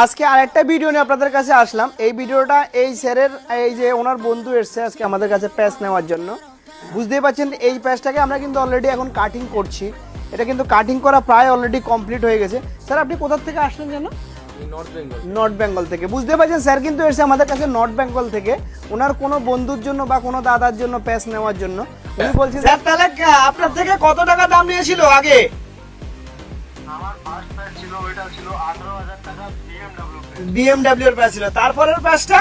আজকে আরেকটা ভিডিও নিয়ে আপনাদের কাছে আসলাম। এই ভিডিওটা এই স্যারের এই যে ওনার বন্ধু এসছে আজকে আমাদের কাছে প্যাচ নেওয়ার জন্য। বুঝতেই পারছেন এই প্যাচটাকে আমরা কিন্তু অলরেডি এখন কাটিং করছি। এটা কিন্তু কাটিং করা প্রায় অলরেডি কমপ্লিট হয়ে গেছে। স্যার আপনি কোথা থেকে আসলেন যেন? নর্থ বেঙ্গল থেকে। বুঝতে পারছেন স্যার কিন্তু এসছে আমাদের কাছে নর্থ বেঙ্গল থেকে ওনার কোনো বন্ধুর জন্য বা কোনো দাদার জন্য প্যাচ নেওয়ার জন্য। উনি বলছেন স্যার তাহলে আপনার থেকে কত টাকা দাম নিয়েছিল আগে? আমার ফার্স্ট প্যাচ ছিল ওইটা ছিল 18000 টাকা BMW এর প্যাচ ছিল। তারপরের প্যাচটা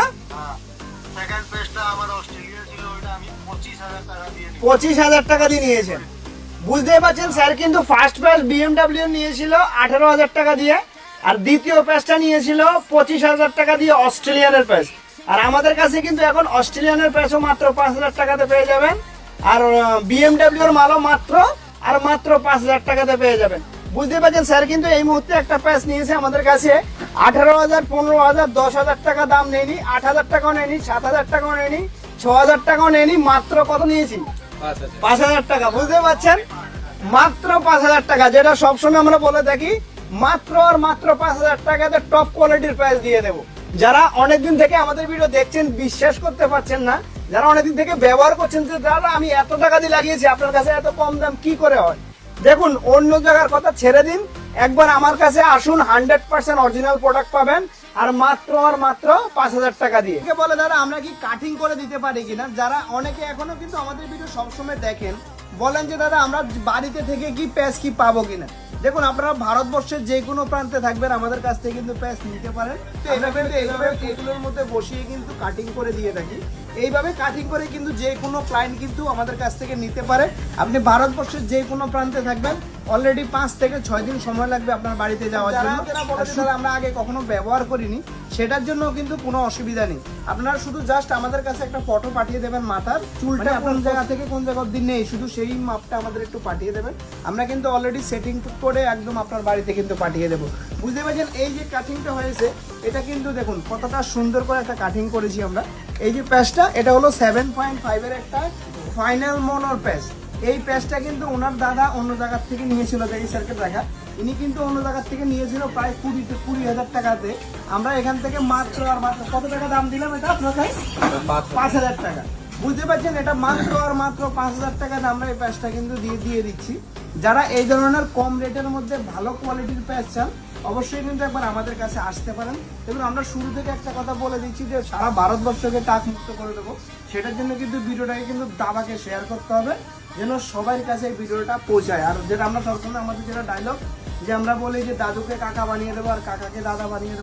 সেকেন্ড প্যাচটা আমার অস্ট্রেলিয়া ছিল ওইটা আমি 25000 টাকা দিয়ে নিয়েছি। 25000 টাকা দিয়ে নিয়েছেন। বুঝতেই পারছেন স্যার কিন্তু ফার্স্ট প্যাচ BMW নিয়েছিল 18000 টাকা দিয়ে, আর দ্বিতীয় প্যাচটা নিয়েছিল 25000 টাকা দিয়ে অস্ট্রেলিয়ানের প্যাচ। আর আমাদের কাছে কিন্তু এখন অস্ট্রেলিয়ানের প্যাচও মাত্র 5000 টাকাতে পেয়ে যাবেন, আর BMW এর মালও মাত্র 5000 টাকাতে পেয়ে যাবেন। বুঝতে পারছেন স্যার কিন্তু এই মুহূর্তে একটা প্যাচ নিয়েছে আমাদের কাছে 18000, 15000, 10000 টাকা দাম নেয়নি, 8000 টাকাও নেয়নি, 7000 টাকাও নেয়নি, 6000 টাকাও নেয়নি, মাত্র কত নিয়েছি? 5000 টাকা। বুঝতে পারছেন মাত্র 5000 টাকা, যেটা সবসময় আমরা বলে থাকি মাত্র আর মাত্র 5000 টাকাতে টপ কোয়ালিটির প্যাচ দিয়ে দেবো। যারা অনেকদিন থেকে আমাদের ভিডিও দেখছেন বিশ্বাস করতে পারছেন না, যারা অনেকদিন থেকে ব্যবহার করছেন যে দাদা আমি এত টাকা দিয়ে লাগিয়েছি আপনার কাছে এত কম দাম কি করে হয়। দেখুন অন্য জায়গার কথা ছেড়ে দিন, একবার আমার কাছে আসুন, 100% অরিজিনাল প্রোডাক্ট পাবেন আর মাত্র 5000 টাকা দিয়ে। বলে দাদা আমরা কি কাটিং করে দিতে পারি কিনা, যারা অনেকে এখনো কিন্তু আমাদের ভিডিও সবসময় দেখেন বলেন যে দাদা আমরা বাড়িতে থেকে কি প্যাচ কি পাবো কিনা। দেখুন আপনারা ভারতবর্ষের যে কোনো প্রান্তে থাকবেন আমাদের কাছ থেকে কিন্তু প্যাচ নিতে পারেন। তো এইভাবে টেবিলের মধ্যে বসিয়ে কিন্তু কাটিং করে দিয়ে থাকি। এইভাবে কাটিং করে কিন্তু যে কোনো ক্লায়েন্ট কিন্তু আমাদের কাছ থেকে নিতে পারে। আপনি ভারতবর্ষের যে কোনো প্রান্তে থাকবেন অলরেডি 5 থেকে 6 দিন সময় লাগবে আপনার বাড়িতে যাওয়ার জন্য। যারা আমরা আগে কখনো ব্যবহার করিনি সেটার জন্য কিন্তু কোনো অসুবিধা নেই। আপনারা শুধু জাস্ট আমাদের কাছে একটা ফটো পাঠিয়ে দেবেন, মাথার চুলটা কোন জায়গা থেকে কোন জায়গা অবধি নেই শুধু সেই মাপটা আমাদের একটু পাঠিয়ে দেবেন। আমরা কিন্তু অলরেডি সেটিং করে একদম আপনার বাড়িতে কিন্তু পাঠিয়ে দেবো। বুঝতে পারছেন এই যে কাটিংটা হয়েছে এটা কিন্তু দেখুন কতটা সুন্দর করে একটা কাটিং করেছি আমরা। এই যে প্যাচটা এটা হলো 7.5 এর একটা ফাইনাল মনোর প্যাচ। এই প্যাচটা কিন্তু ওনার দাদা অন্য জায়গার থেকে নিয়েছিল, এই স্যারকে দেখা ইনি কিন্তু অন্য জায়গার থেকে নিয়েছিল প্রায় 20,000 টাকাতে। আমরা এখান থেকে মাত্র আর মাত্র কত টাকা দাম দিলাম এটা আপনার কাছে? 5000 টাকা। বুঝতে পারছেন এটা মাত্র আর মাত্র 5000 টাকাতে আমরা এই প্যাচটা কিন্তু দিয়ে দিচ্ছি। যারা এই ধরনের কম রেটের মধ্যে ভালো কোয়ালিটির প্যাচ চান অবশ্যই কিন্তু একবার আমাদের কাছে আসতে পারেন। এবং আমরা শুরু থেকে একটা কথা বলে দিচ্ছি যে সারা ভারতবর্ষকে টাক মুক্ত করে দেবো। সেটার জন্য কিন্তু ভিডিওটাকে কিন্তু দাদাকে শেয়ার করতে হবে যেন সবার কাছে এই ভিডিওটা পৌঁছায়। আর যেটা আমরা সবসময় আমাদের যেটা ডায়লগ যে আমরা বলি যে দাদুকে কাকা বানিয়ে দেবো আর কাকাকে দাদা বানিয়ে দেবো।